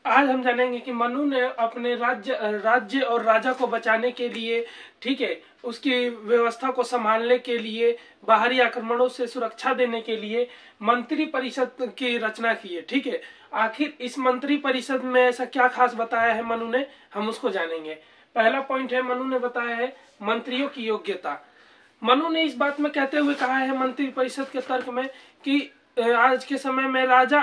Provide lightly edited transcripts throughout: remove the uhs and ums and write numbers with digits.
आज हम जानेंगे कि मनु ने अपने राज्य और राजा को बचाने के लिए, ठीक है, उसकी व्यवस्था को संभालने के लिए, बाहरी आक्रमणों से सुरक्षा देने के लिए मंत्री परिषद की रचना की है। ठीक है, आखिर इस मंत्री परिषद में ऐसा क्या खास बताया है मनु ने, हम उसको जानेंगे। पहला पॉइंट है, मनु ने बताया है मंत्रियों की योग्यता। मनु ने इस बात में कहते हुए कहा है मंत्री परिषद के तर्क में कि आज के समय में राजा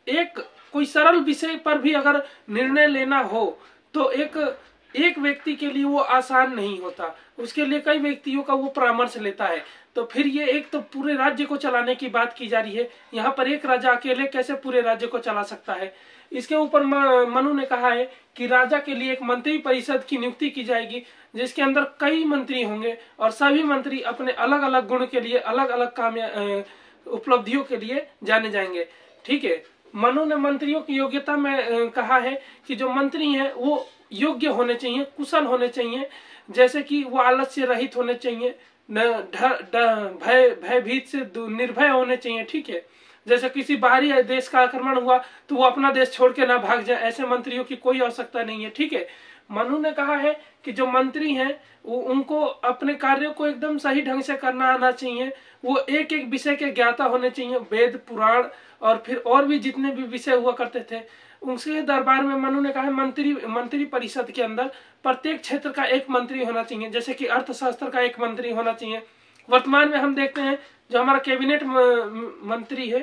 एक कोई सरल विषय पर भी अगर निर्णय लेना हो तो एक व्यक्ति के लिए वो आसान नहीं होता, उसके लिए कई व्यक्तियों का वो परामर्श लेता है। तो फिर ये एक तो पूरे राज्य को चलाने की बात की जा रही है, यहाँ पर एक राजा अकेले कैसे पूरे राज्य को चला सकता है। इसके ऊपर मनु ने कहा है कि राजा के लिए एक मंत्री परिषद की नियुक्ति की जाएगी जिसके अंदर कई मंत्री होंगे और सभी मंत्री अपने अलग अलग गुण के लिए, अलग अलग काम उपलब्धियों के लिए जाने जाएंगे। ठीक है, मनु ने मंत्रियों की योग्यता में कहा है कि जो मंत्री हैं वो योग्य होने चाहिए, कुशल होने चाहिए, जैसे कि वो आलस्य रहित होने चाहिए, भयभीत से निर्भय होने चाहिए। ठीक है, जैसे किसी बाहरी देश का आक्रमण हुआ तो वो अपना देश छोड़ के ना भाग जाए, ऐसे मंत्रियों की कोई आवश्यकता नहीं है। ठीक है, मनु ने कहा है कि जो मंत्री हैं उनको अपने कार्यों को एकदम सही ढंग से करना आना चाहिए, वो एक एक विषय के ज्ञाता होने चाहिए, वेद पुराण और फिर और भी जितने भी विषय हुआ करते थे उनके दरबार में। मनु ने कहा है मंत्री परिषद के अंदर प्रत्येक क्षेत्र का एक मंत्री होना चाहिए, जैसे कि अर्थशास्त्र का एक मंत्री होना चाहिए। वर्तमान में हम देखते हैं जो हमारा कैबिनेट मंत्री है,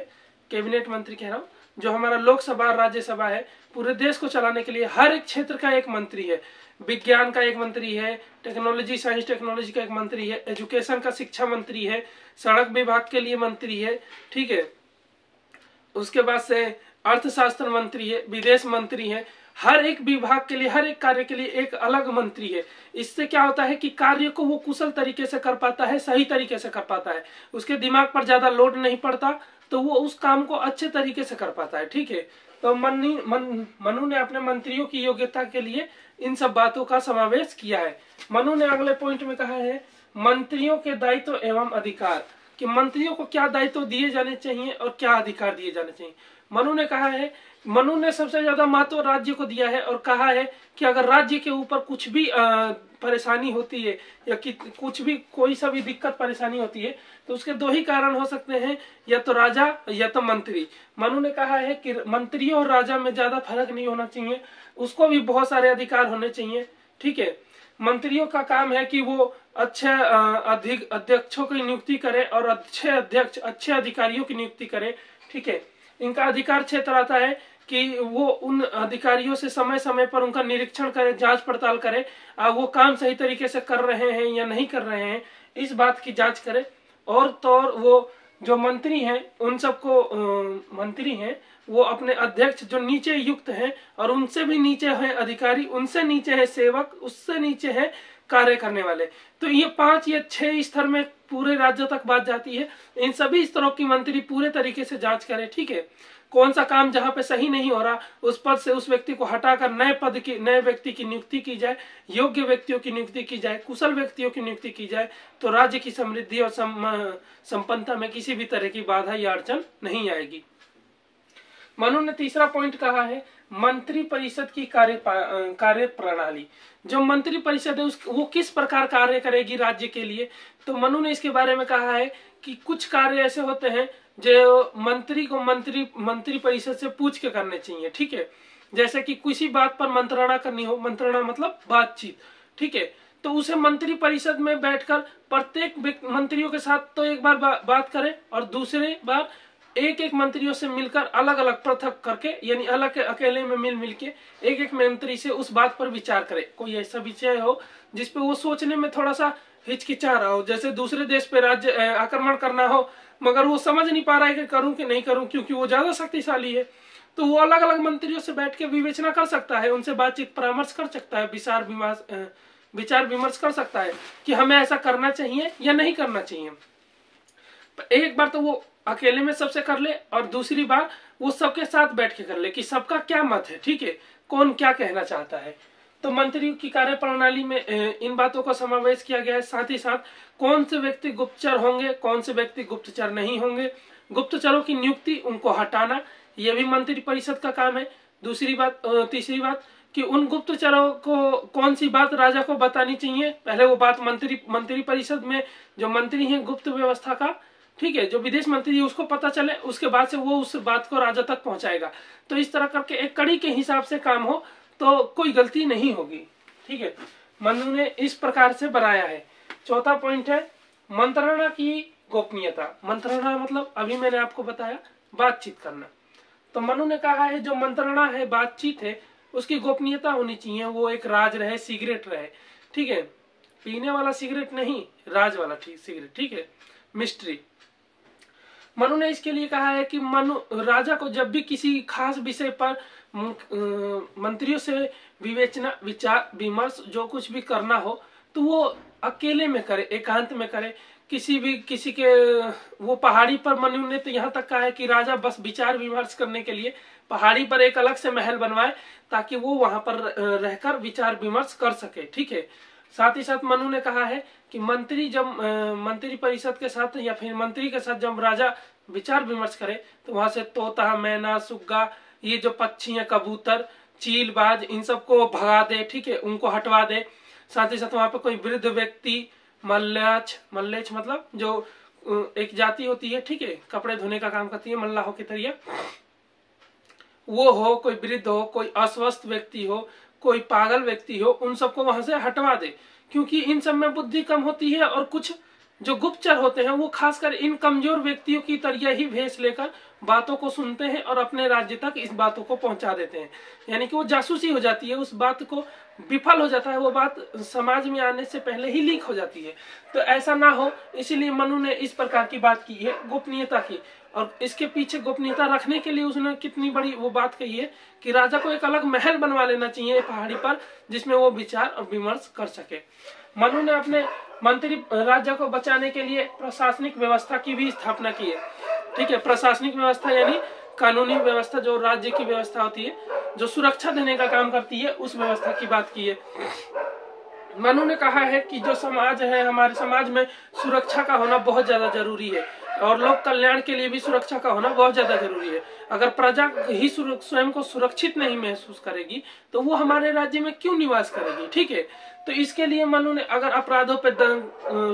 कैबिनेट मंत्री कह रहा हूँ, जो हमारा लोकसभा राज्यसभा है, पूरे देश को चलाने के लिए हर एक क्षेत्र का एक मंत्री है। विज्ञान का एक मंत्री है, टेक्नोलॉजी साइंस टेक्नोलॉजी का एक मंत्री है, एजुकेशन का शिक्षा मंत्री है, सड़क विभाग के लिए मंत्री है। ठीक है, उसके बाद से अर्थशास्त्र मंत्री है, विदेश मंत्री है, हर एक विभाग के लिए, हर एक कार्य के लिए एक अलग मंत्री है। इससे क्या होता है कि कार्य को वो कुशल तरीके से कर पाता है, सही तरीके से कर पाता है, उसके दिमाग पर ज्यादा लोड नहीं पड़ता, तो वो उस काम को अच्छे तरीके से कर पाता है। ठीक है, तो मनु ने अपने मंत्रियों की योग्यता के लिए इन सब बातों का समावेश किया है। मनु ने अगले पॉइंट में कहा है मंत्रियों के दायित्व एवं अधिकार, कि मंत्रियों को क्या दायित्व दिए जाने चाहिए और क्या अधिकार दिए जाने चाहिए। मनु ने कहा है, मनु ने सबसे ज्यादा महत्व राज्य को दिया है और कहा है कि अगर राज्य के ऊपर कुछ भी परेशानी होती है या कि कुछ भी कोई सा भी दिक्कत परेशानी होती है तो उसके दो ही कारण हो सकते हैं, या तो राजा या तो मंत्री। मनु ने कहा है कि मंत्रियों और राजा में ज्यादा फर्क नहीं होना चाहिए, उसको भी बहुत सारे अधिकार होने चाहिए। ठीक है, मंत्रियों का काम है कि वो अच्छे अधिक अध्यक्षों की नियुक्ति करे और अच्छे अध्यक्ष, अच्छे अधिकारियों की नियुक्ति करे। ठीक है, इनका अधिकार क्षेत्र आता है कि वो उन अधिकारियों से समय समय पर उनका निरीक्षण करे, जांच पड़ताल करे, वो काम सही तरीके से कर रहे हैं या नहीं कर रहे हैं, इस बात की जांच करे। और तो और वो जो मंत्री हैं उन सबको मंत्री हैं वो अपने अध्यक्ष जो नीचे युक्त हैं और उनसे भी नीचे है अधिकारी, उनसे नीचे है सेवक, उससे नीचे है कार्य करने वाले। तो ये 5 या 6 स्तर में पूरे राज्य तक बात जाती है। इन सभी स्तरों की मंत्री पूरे तरीके से जांच करे। ठीक है, कौन सा काम जहां पे सही नहीं हो रहा उस पद से उस व्यक्ति को हटाकर नए व्यक्ति की नियुक्ति की जाए, योग्य व्यक्तियों की नियुक्ति की जाए, कुशल व्यक्तियों की नियुक्ति की जाए, तो राज्य की समृद्धि और संपन्नता में किसी भी तरह की बाधा या अड़चन नहीं आएगी। मनु ने तीसरा पॉइंट कहा है मंत्री परिषद की कार्य प्रणाली। जो मंत्री परिषद है वो किस प्रकार कार्य करेगी राज्य के लिए, तो मनु ने इसके बारे में कहा है कि कुछ कार्य ऐसे होते हैं जो मंत्री को मंत्री परिषद से पूछ के करने चाहिए। ठीक है, जैसे कि किसी बात पर मंत्रणा करनी हो, मंत्रणा मतलब बातचीत। ठीक है, तो उसे मंत्री परिषद में बैठकर प्रत्येक मंत्रियों के साथ तो एक बार बात करे और दूसरी बार एक एक मंत्रियों से मिलकर अलग अलग पृथक करके, यानी अलग अकेले में मिल के एक एक मंत्री से उस बात पर विचार करे। कोई ऐसा विषय हो जिसपे वो सोचने में थोड़ा सा हिचकिचा रहा हो, जैसे दूसरे देश पे राज्य आक्रमण करना हो मगर वो समझ नहीं पा रहा है कि करूं कि नहीं करूं क्योंकि वो ज्यादा शक्तिशाली है, तो वो अलग अलग मंत्रियों से बैठ के विवेचना कर सकता है, उनसे बातचीत परामर्श कर सकता है, विचार विमर्श कर सकता है कि हमें ऐसा करना चाहिए या नहीं करना चाहिए। एक बार तो वो अकेले में सबसे कर ले और दूसरी बार वो सबके साथ बैठ के कर ले कि सबका क्या मत है। ठीक है, कौन क्या कहना चाहता है। तो मंत्रियों की कार्य प्रणाली में इन बातों का समावेश किया गया है। साथ ही साथ कौन से व्यक्ति गुप्तचर होंगे, कौन से व्यक्ति गुप्तचर नहीं होंगे, गुप्तचरों की नियुक्ति, उनको हटाना, यह भी मंत्री परिषद का काम है। दूसरी बात, तीसरी बात कि उन गुप्तचरों को कौन सी बात राजा को बतानी चाहिए। पहले वो बात मंत्री परिषद में जो मंत्री हैं गुप्त व्यवस्था का, ठीक है, जो विदेश मंत्री है उसको पता चले, उसके बाद से वो उस बात को राजा तक पहुंचाएगा। तो इस तरह करके एक कड़ी के हिसाब से काम हो तो कोई गलती नहीं होगी, ठीक है। मनु ने इस प्रकार से बनाया है। चौथा पॉइंट है मंत्रणा की गोपनीयता। मंत्रणा मतलब अभी मैंने आपको बताया बातचीत करना। तो मनु ने कहा है जो मंत्रणा है, बातचीत है, उसकी गोपनीयता होनी चाहिए। वो एक राज रहे, सिगरेट रहे, ठीक है, पीने वाला सिगरेट नहीं, राज वाला सिगरेट, ठीक है, मिस्ट्री। मनु ने इसके लिए कहा है कि राजा को जब भी किसी खास विषय पर मंत्रियों से विवेचना, विचार विमर्श जो कुछ भी करना हो तो वो अकेले में करे, एकांत में करे। किसी के वो पहाड़ी पर, मनु ने तो यहाँ तक कहा है कि राजा बस विचार विमर्श करने के लिए पहाड़ी पर एक अलग से महल बनवाए ताकि वो वहां पर रहकर विचार विमर्श कर सके, ठीक है। साथ ही साथ मनु ने कहा है कि मंत्री जब मंत्री परिषद के साथ या फिर मंत्री के साथ जब राजा विचार विमर्श करे तो वहां से तोता, मैना, सुग्गा, ये जो पक्षी है, कबूतर, चीलबाज, इन सबको भगा दे, ठीक है, उनको हटवा दे। साथ ही साथ वहां पे कोई वृद्ध व्यक्ति, मल्लेच मतलब जो एक जाति होती है, ठीक है, कपड़े धोने का काम करती है मल्लाहों की तरह, वो हो, कोई वृद्ध हो, कोई अस्वस्थ व्यक्ति हो, कोई पागल व्यक्ति हो, उन सबको वहां से हटवा दे, क्योंकि इन सब में बुद्धि कम होती है और कुछ जो गुप्तचर होते हैं वो खासकर इन कमजोर व्यक्तियों की तरह ही भेष लेकर बातों को सुनते हैं और अपने राज्य तक इस बातों को पहुंचा देते हैं। यानी कि वो जासूसी हो जाती है, उस बात को विफल हो जाता है, वो बात समाज में आने से पहले ही लीक हो जाती है। तो ऐसा ना हो, इसीलिए मनु ने इस प्रकार की बात की है, गोपनीयता की। और इसके पीछे गोपनीयता रखने के लिए उसने कितनी बड़ी वो बात कही है कि राजा को एक अलग महल बनवा लेना चाहिए पहाड़ी पर, जिसमें वो विचार और विमर्श कर सके। मनु ने अपने मंत्री राज्य को बचाने के लिए प्रशासनिक व्यवस्था की भी स्थापना की है, ठीक है। प्रशासनिक व्यवस्था यानी कानूनी व्यवस्था, जो राज्य की व्यवस्था होती है, जो सुरक्षा देने का काम करती है, उस व्यवस्था की बात की है। मनु ने कहा है कि जो समाज है, हमारे समाज में सुरक्षा का होना बहुत ज्यादा जरूरी है और लोक कल्याण के लिए भी सुरक्षा का होना बहुत ज्यादा जरूरी है। अगर प्रजा ही स्वयं को सुरक्षित नहीं महसूस करेगी तो वो हमारे राज्य में क्यों निवास करेगी, ठीक है। तो इसके लिए मनु ने, अगर अपराधों पे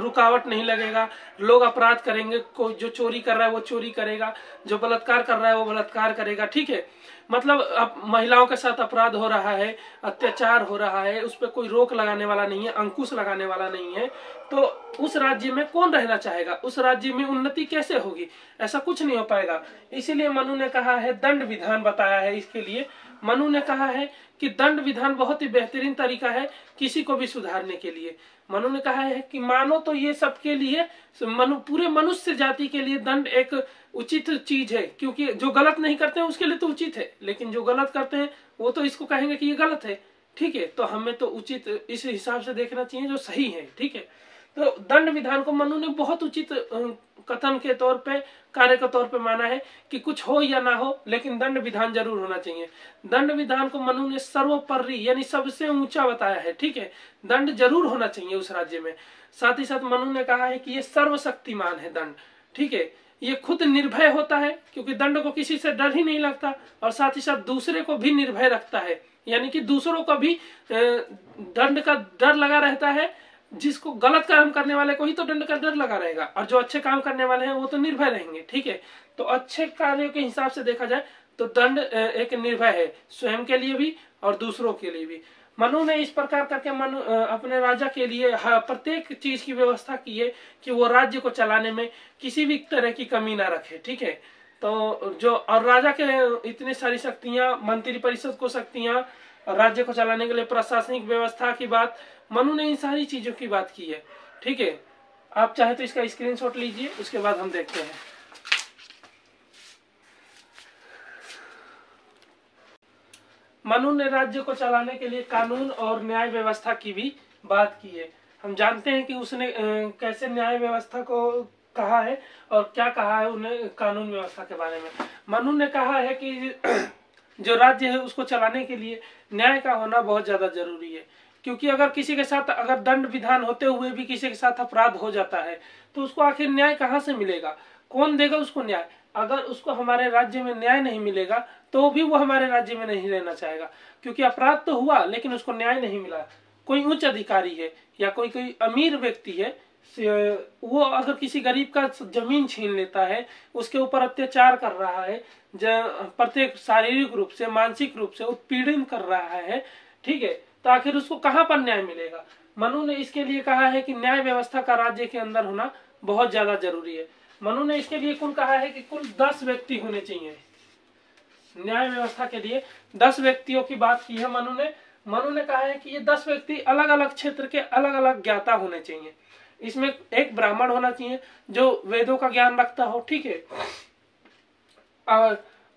रुकावट नहीं लगेगा, लोग अपराध करेंगे, कोई जो चोरी कर रहा है वो चोरी करेगा, जो बलात्कार कर रहा है वो बलात्कार करेगा, ठीक है। मतलब अब महिलाओं के साथ अपराध हो रहा है, अत्याचार हो रहा है, उस पर कोई रोक लगाने वाला नहीं है, अंकुश लगाने वाला नहीं है, तो उस राज्य में कौन रहना चाहेगा, उस राज्य में उन्नति कैसे होगी, ऐसा कुछ नहीं हो पाएगा। इसीलिए मनु ने कहा है, दंड विधान बताया है। इसके लिए मनु ने कहा है कि दंड विधान बहुत ही बेहतरीन तरीका है किसी को भी सुधारने के लिए। मनु ने कहा है कि मानो तो ये सबके लिए, पूरे मनुष्य जाति के लिए दंड एक उचित चीज है, क्योंकि जो गलत नहीं करते हैं उसके लिए तो उचित है, लेकिन जो गलत करते हैं वो तो इसको कहेंगे कि ये गलत है, ठीक है। तो हमें तो उचित इस हिसाब से देखना चाहिए जो सही है, ठीक है। तो दंड विधान को मनु ने बहुत उचित कथन के तौर पे, कार्य के तौर पे माना है कि कुछ हो या ना हो लेकिन दंड विधान जरूर होना चाहिए। दंड विधान को मनु ने सर्वोपरि यानी सबसे ऊंचा बताया है, ठीक है। दंड जरूर होना चाहिए उस राज्य में। साथ ही साथ मनु ने कहा है कि ये सर्वशक्तिमान है दंड, ठीक है। ये खुद निर्भय होता है क्योंकि दंड को किसी से डर ही नहीं लगता, और साथ ही साथ दूसरे को भी निर्भय रखता है, यानी कि दूसरों को भी दंड का डर लगा रहता है। जिसको गलत काम करने वाले को ही तो दंड का डर लगा रहेगा, और जो अच्छे काम करने वाले हैं वो तो निर्भय रहेंगे, ठीक है। तो अच्छे कार्यों के हिसाब से देखा जाए तो दंड एक निर्भय है, स्वयं के लिए भी और दूसरों के लिए भी। मनु ने इस प्रकार करके अपने राजा के लिए प्रत्येक चीज की व्यवस्था की है कि वो राज्य को चलाने में किसी भी तरह की कमी ना रखे, ठीक है। तो जो और राजा के इतनी सारी शक्तियां, मंत्री परिषद को शक्तियां, राज्य को चलाने के लिए प्रशासनिक व्यवस्था की बात, मनु ने इन सारी चीजों की बात की है, ठीक है। आप चाहे तो इसका स्क्रीनशॉट लीजिए, उसके बाद हम देखते हैं। मनु ने राज्य को चलाने के लिए कानून और न्याय व्यवस्था की भी बात की है। हम जानते हैं कि उसने कैसे न्याय व्यवस्था को कहा है और क्या कहा है उन्हें कानून व्यवस्था के बारे में। मनु ने कहा है कि जो राज्य है उसको चलाने के लिए न्याय का होना बहुत ज्यादा जरूरी है, क्योंकि अगर किसी के साथ, अगर दंड विधान होते हुए भी किसी के साथ अपराध हो जाता है तो उसको आखिर न्याय कहाँ से मिलेगा, कौन देगा उसको न्याय। अगर उसको हमारे राज्य में न्याय नहीं मिलेगा तो भी वो हमारे राज्य में नहीं रहना चाहेगा, क्योंकि अपराध तो हुआ लेकिन उसको न्याय नहीं मिला। कोई उच्च अधिकारी है या कोई अमीर व्यक्ति है, वो अगर किसी गरीब का जमीन छीन लेता है, उसके ऊपर अत्याचार कर रहा है, प्रत्येक शारीरिक रूप से मानसिक रूप से उत्पीड़न कर रहा है, ठीक है, तो आखिर उसको कहाँ पर न्याय मिलेगा। मनु ने इसके लिए कहा है कि न्याय व्यवस्था का राज्य के अंदर होना बहुत ज्यादा जरूरी है। मनु ने इसके लिए कुल कहा है कि कुल 10 व्यक्ति होने चाहिए। न्याय व्यवस्था के लिए 10 व्यक्तियों की बात की है मनु ने कहा है कि ये 10 व्यक्ति अलग अलग क्षेत्र के अलग अलग ज्ञाता होने चाहिए। इसमें एक ब्राह्मण होना चाहिए जो वेदों का ज्ञान रखता हो, ठीक है,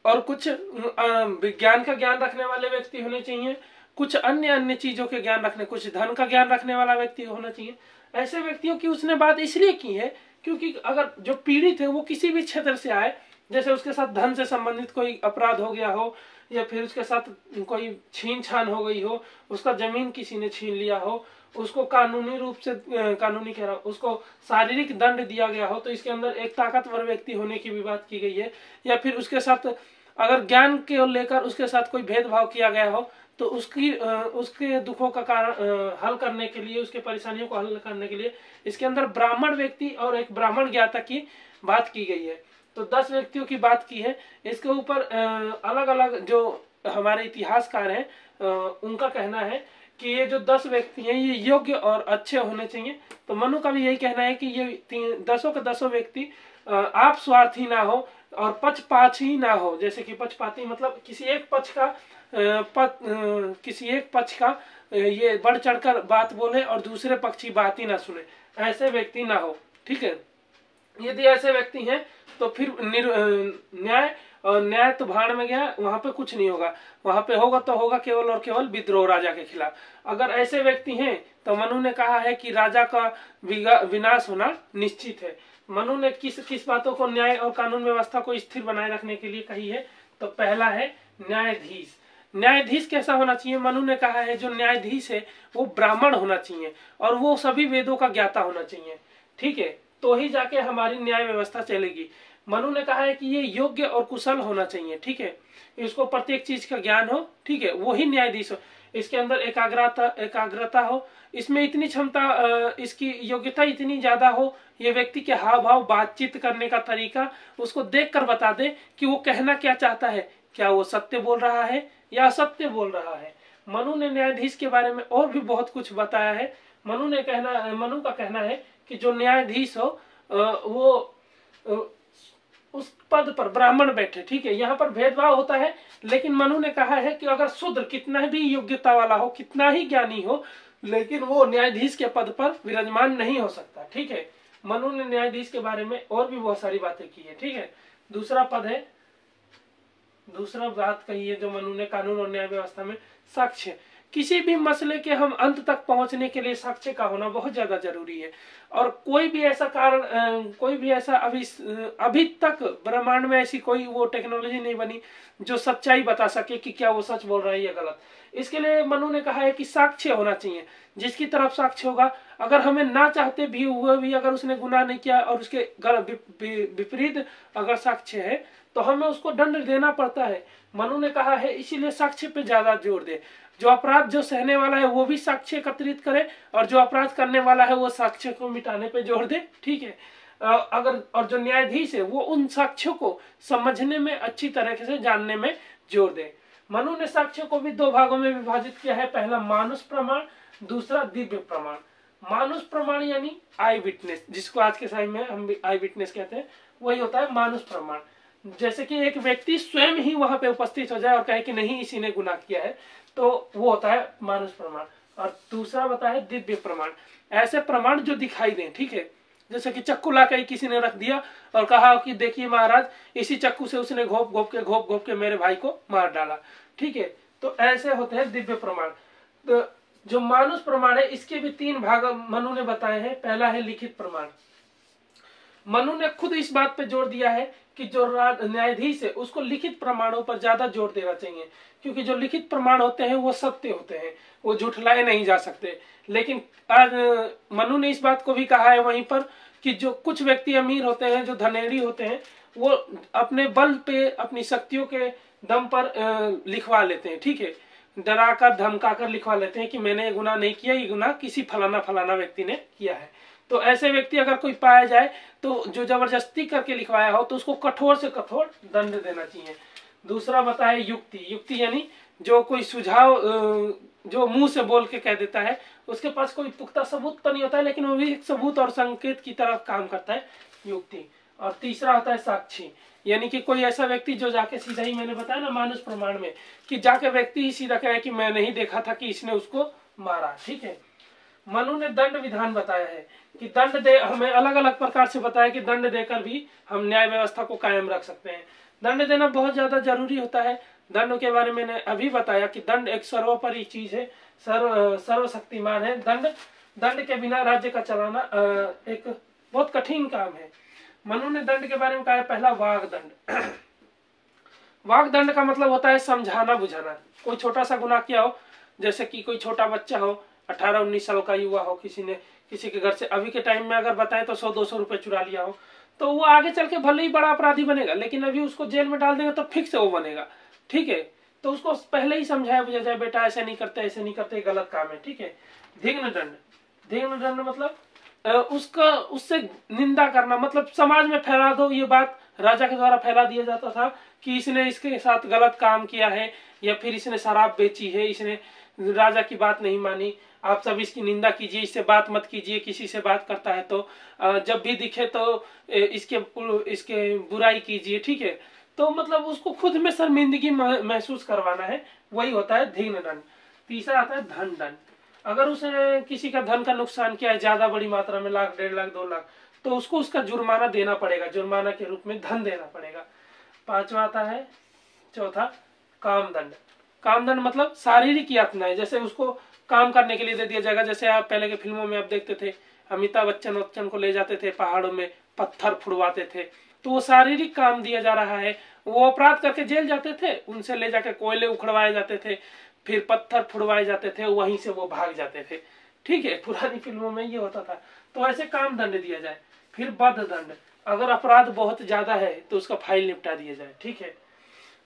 और कुछ विज्ञान का ज्ञान रखने वाले व्यक्ति होने चाहिए, कुछ अन्य चीजों के ज्ञान रखने, कुछ धन का ज्ञान रखने वाला व्यक्ति होना चाहिए। ऐसे व्यक्तियों की उसने बात इसलिए की है क्योंकि अगर जो पीड़ित है वो किसी भी क्षेत्र से आए, जैसे उसके साथ धन से संबंधित कोई अपराध हो गया हो, या फिर उसके साथ कोई छीन छान हो गई हो, उसका जमीन किसी ने छीन लिया हो, उसको कानूनी रूप से कानूनी कह रहा हूं, उसको शारीरिक दंड दिया गया हो, तो इसके अंदर एक ताकतवर व्यक्ति होने की भी बात की गई है। या फिर उसके साथ अगर ज्ञान के लेकर उसके साथ कोई भेदभाव किया गया हो तो उसके दुखों का कारण हल करने के लिए, उसके परेशानियों को हल करने के लिए इसके अंदर ब्राह्मण व्यक्ति और एक ब्राह्मण ज्ञाता की बात की गई है। तो 10 व्यक्तियों की बात की है। इसके ऊपर अलग अलग जो हमारे इतिहासकार हैं उनका कहना है कि ये जो 10 व्यक्ति हैं ये योग्य और अच्छे होने चाहिए। तो मनु का भी यही कहना है कि ये 10 के 10 व्यक्ति आप स्वार्थी ना हो और पक्षपाती ना हो। जैसे कि पक्षपाती मतलब किसी एक पक्ष का ये बढ़ चढ़कर बात बोले और दूसरे पक्ष की बात ही ना सुने, ऐसे व्यक्ति ना हो, ठीक है। यदि ऐसे व्यक्ति हैं तो फिर न्याय तो भाड़ में गया, वहां पे कुछ नहीं होगा। वहां पे होगा तो होगा केवल और केवल विद्रोह राजा के खिलाफ। अगर ऐसे व्यक्ति हैं तो मनु ने कहा है कि राजा का विनाश होना निश्चित है। मनु ने किस बातों को न्याय और कानून व्यवस्था को स्थिर बनाए रखने के लिए कही है, तो पहला है न्यायाधीश। न्यायाधीश कैसा होना चाहिए? मनु ने कहा है जो न्यायाधीश है वो ब्राह्मण होना चाहिए और वो सभी वेदों का ज्ञाता होना चाहिए, ठीक है, तो ही जाके हमारी न्याय व्यवस्था चलेगी। मनु ने कहा है कि ये योग्य और कुशल होना चाहिए, ठीक है, इसको प्रत्येक चीज का ज्ञान हो, ठीक है, वो ही न्यायाधीश हो। इसके अंदर एकाग्रता हो, इसमें इतनी क्षमता, इसकी योग्यता इतनी ज्यादा हो, ये व्यक्ति के हाव भाव, बातचीत करने का तरीका उसको देखकर बता दे कि वो कहना क्या चाहता है, क्या वो सत्य बोल रहा है या असत्य बोल रहा है। मनु ने न्यायाधीश के बारे में और भी बहुत कुछ बताया है। मनु का कहना है कि जो न्यायाधीश हो वो उस पद पर ब्राह्मण बैठे, ठीक है, यहाँ पर भेदभाव होता है, लेकिन मनु ने कहा है कि अगर शूद्र कितना भी योग्यता वाला हो, कितना ही ज्ञानी हो, लेकिन वो न्यायाधीश के पद पर विराजमान नहीं हो सकता, ठीक है। मनु ने न्यायाधीश के बारे में और भी बहुत सारी बातें की है, ठीक है। दूसरा बात कही है जो मनु ने कानून और न्याय व्यवस्था में, साक्ष्य। किसी भी मसले के हम अंत तक पहुंचने के लिए साक्ष्य का होना बहुत ज्यादा जरूरी है। और कोई भी ऐसा अभी तक ब्रह्मांड में ऐसी कोई वो टेक्नोलॉजी नहीं बनी जो सच्चाई बता सके कि क्या वो सच बोल रहा है या गलत। इसके लिए मनु ने कहा है कि साक्ष्य होना चाहिए। जिसकी तरफ साक्ष्य होगा, अगर हमें ना चाहते भी हुए भी अगर उसने गुनाह नहीं किया और उसके विपरीत अगर साक्ष्य है तो हमें उसको दंड देना पड़ता है। मनु ने कहा है इसीलिए साक्ष्य पे ज्यादा जोर दे। जो अपराध जो सहने वाला है वो भी साक्ष्य एकत्रित करे और जो अपराध करने वाला है वो साक्ष्य को मिटाने पे जोर दे, ठीक है। और जो न्यायाधीश है वो उन साक्ष्यों को समझने में, अच्छी तरह से जानने में जोर दे। मनु ने साक्ष्यों को भी 2 भागों में विभाजित किया है। पहला मानुष प्रमाण, दूसरा दिव्य प्रमाण। मानुष प्रमाण यानी आई विटनेस, जिसको आज के समय में हम आई विटनेस कहते हैं, वही होता है मानुष प्रमाण। जैसे कि एक व्यक्ति स्वयं ही वहां पे उपस्थित हो जाए और कहे कि नहीं इसी ने गुनाह किया है, तो वो होता है मानुष प्रमाण। और दूसरा होता है दिव्य प्रमाण। ऐसे प्रमाण जो दिखाई दें, ठीक है, जैसे कि चक्कू ला के किसी ने रख दिया और कहा कि देखिए महाराज इसी चक्कू से उसने घोप घोप के मेरे भाई को मार डाला, ठीक है। तो ऐसे होते हैं दिव्य प्रमाण। तो जो मानुष प्रमाण है इसके भी 3 भाग मनु ने बताए हैं। पहला है लिखित प्रमाण। मनु ने खुद इस बात पे जोर दिया है कि जो न्यायाधीश है उसको लिखित प्रमाणों पर ज्यादा जोर देना चाहिए, क्योंकि जो लिखित प्रमाण होते हैं वो सत्य होते हैं, वो झुठलाए नहीं जा सकते। लेकिन आज मनु ने इस बात को भी कहा है वहीं पर कि जो कुछ व्यक्ति अमीर होते हैं, जो धनेड़ी होते हैं, वो अपने बल पे, अपनी शक्तियों के दम पर लिखवा लेते हैं, ठीक है, डरा कर धमका कर लिखवा लेते हैं कि मैंने ये गुनाह नहीं किया, ये गुनाह किसी फलाना फलाना व्यक्ति ने किया है। तो ऐसे व्यक्ति अगर कोई पाया जाए तो जो जबरदस्ती करके लिखवाया हो तो उसको कठोर से कठोर दंड देना चाहिए। दूसरा बताए युक्ति। युक्ति यानी जो कोई सुझाव जो मुंह से बोल के कह देता है, उसके पास कोई पुख्ता सबूत तो नहीं होता है, लेकिन वो भी एक सबूत और संकेत की तरफ काम करता है, युक्ति। और तीसरा होता है साक्षी, यानी कि कोई ऐसा व्यक्ति जो जाके सीधा ही, मैंने बताया ना मानुष प्रमाण में, कि जाके व्यक्ति ही सीधा कहे कि मैं नहीं देखा था कि इसने उसको मारा, ठीक है। मनु ने दंड विधान बताया है कि दंड दे, हमें अलग अलग प्रकार से बताया कि दंड देकर भी हम न्याय व्यवस्था को कायम रख सकते हैं। दंड देना बहुत ज्यादा जरूरी होता है। दंड के बारे में मैंने अभी बताया कि दंड एक सर्वोपरि चीज है, सर्वशक्तिमान है। दंड के बिना राज्य का चलाना एक बहुत कठिन काम है। मनु ने दंड के बारे में कहा है, पहला वाग दंड। वाग दंड का मतलब होता है समझाना बुझाना। कोई छोटा सा गुनाह किया हो, जैसे कि कोई छोटा बच्चा हो, 18-19 साल का युवा हो, किसी ने किसी के घर से अभी के टाइम में अगर बताए तो 100-200 रुपए चुरा लिया हो, तो वो आगे चल के भले ही बड़ा अपराधी बनेगा, लेकिन अभी उसको जेल में डाल देंगे तो फिक्स वो बनेगा, ठीक है। तो उसको पहले ही समझाया बुझा जाए, बेटा ऐसे नहीं करते, ऐसे नहीं करते, गलत काम है, ठीक है। धिग्न दंड। धिग्न दंड मतलब उसका उससे निंदा करना, मतलब समाज में फैला दो, ये बात राजा के द्वारा फैला दिया जाता था कि इसने इसके साथ गलत काम किया है, या फिर इसने शराब बेची है, इसने राजा की बात नहीं मानी, आप सब इसकी निंदा कीजिए, इससे बात मत कीजिए, किसी से बात करता है तो जब भी दिखे तो इसके बुराई कीजिए, ठीक है। तो मतलब उसको खुद में शर्मिंदगी महसूस करवाना है, वही होता है धिग्न दंड। तीसरा आता है धन दंड। अगर उसने किसी का धन का नुकसान किया है ज्यादा बड़ी मात्रा में, 1,00,000, 1.5 लाख, 2 लाख, तो उसको उसका जुर्माना देना पड़ेगा, जुर्माना के रूप में धन देना पड़ेगा। पांचवा आता है, चौथा, कामदंड। कामदंड मतलब शारीरिक यातनाएं, जैसे उसको काम करने के लिए दे दिया जाएगा। जैसे आप पहले के फिल्मों में आप देखते थे, अमिताभ बच्चन को ले जाते थे पहाड़ों में, पत्थर फुड़वाते थे, तो वो शारीरिक काम दिया जा रहा है। वो अपराध करके जेल जाते थे, उनसे ले जाके कोयले उखड़वाए जाते थे, फिर पत्थर फुड़वाए जाते थे, वहीं से वो भाग जाते थे, ठीक है। पुरानी फिल्मों में ये होता था। तो ऐसे काम दंड दिया जाए। फिर बद्ध दंड, अगर अपराध बहुत ज्यादा है तो उसका फाइल निपटा दिया जाए, ठीक है।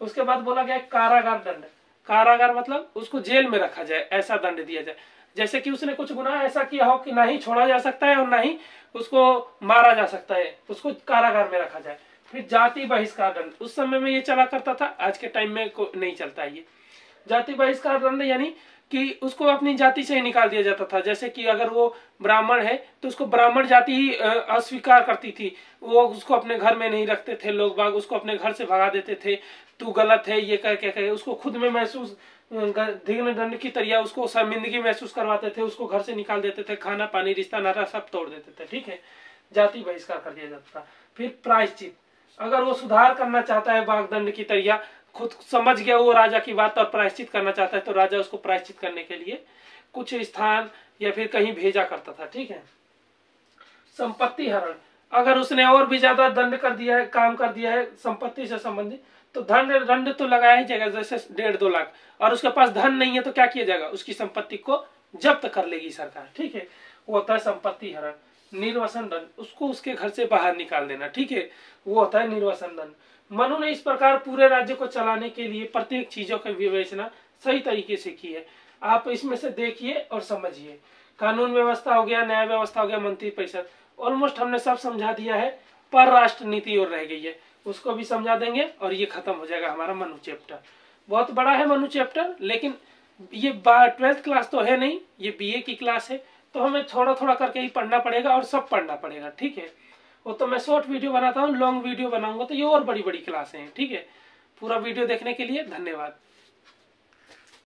उसके बाद बोला गया कारागार दंड। कारागार मतलब उसको जेल में रखा जाए, ऐसा दंड दिया जाए। जैसे कि उसने कुछ गुनाह ऐसा किया हो कि ना ही छोड़ा जा सकता है और ना ही उसको मारा जा सकता है, उसको कारागार में रखा जाए। फिर जाति बहिष्कार दंड, उस समय में ये चला करता था, आज के टाइम में नहीं चलता है ये। जाति बहिष्कार दंड यानी कि उसको अपनी जाति से ही निकाल दिया जाता था। जैसे कि अगर वो ब्राह्मण है तो उसको ब्राह्मण जाति ही अस्वीकार करती थी, वो उसको अपने घर में नहीं रखते थे, लोग बाग उसको अपने घर से भगा देते थे, तू गलत है ये कह उसको खुद में महसूस धिग्न दंड की तरह उसको शर्मिंदगी महसूस करवाते थे, उसको घर से निकाल देते थे, खाना पानी रिश्ता नाता सब तोड़ देते थे, ठीक है। जाति बहिष्कार कर दिया जाता था। फिर प्रायश्चित, अगर वो सुधार करना चाहता है वागदंड की तरह, खुद समझ गया वो राजा की बात और प्रायश्चित करना चाहता है, तो राजा उसको प्रायश्चित करने के लिए कुछ स्थान या फिर कहीं भेजा करता था, ठीक है। संपत्ति हरण, अगर उसने और भी ज्यादा दंड कर दिया है, काम कर दिया है संपत्ति से संबंधित, तो दंड तो लगाया ही जाएगा, जैसे 1.5-2 लाख। और उसके पास धन नहीं है तो क्या किया जाएगा, उसकी संपत्ति को जब्त कर लेगी सरकार, ठीक है। वो होता है संपत्ति हरण। निर्वसन दंड, उसको उसके घर से बाहर निकाल देना, ठीक है, वो होता है निर्वसन दंड। मनु ने इस प्रकार पूरे राज्य को चलाने के लिए प्रत्येक चीजों की विवेचना सही तरीके से की है। आप इसमें से देखिए और समझिए। कानून व्यवस्था हो गया, न्याय व्यवस्था हो गया, मंत्री परिषद, ऑलमोस्ट हमने सब समझा दिया है। पर राष्ट्र नीति और रह गई है, उसको भी समझा देंगे और ये खत्म हो जाएगा हमारा मनु चैप्टर। बहुत बड़ा है मनु चैप्टर, लेकिन ये 12th क्लास तो है नहीं, ये BA की क्लास है, तो हमें थोड़ा थोड़ा करके ही पढ़ना पड़ेगा और सब पढ़ना पड़ेगा, ठीक है। वो तो मैं शॉर्ट वीडियो बनाता हूँ, लॉन्ग वीडियो बनाऊंगा तो ये और बड़ी बड़ी क्लासें हैं, ठीक है। पूरा वीडियो देखने के लिए धन्यवाद।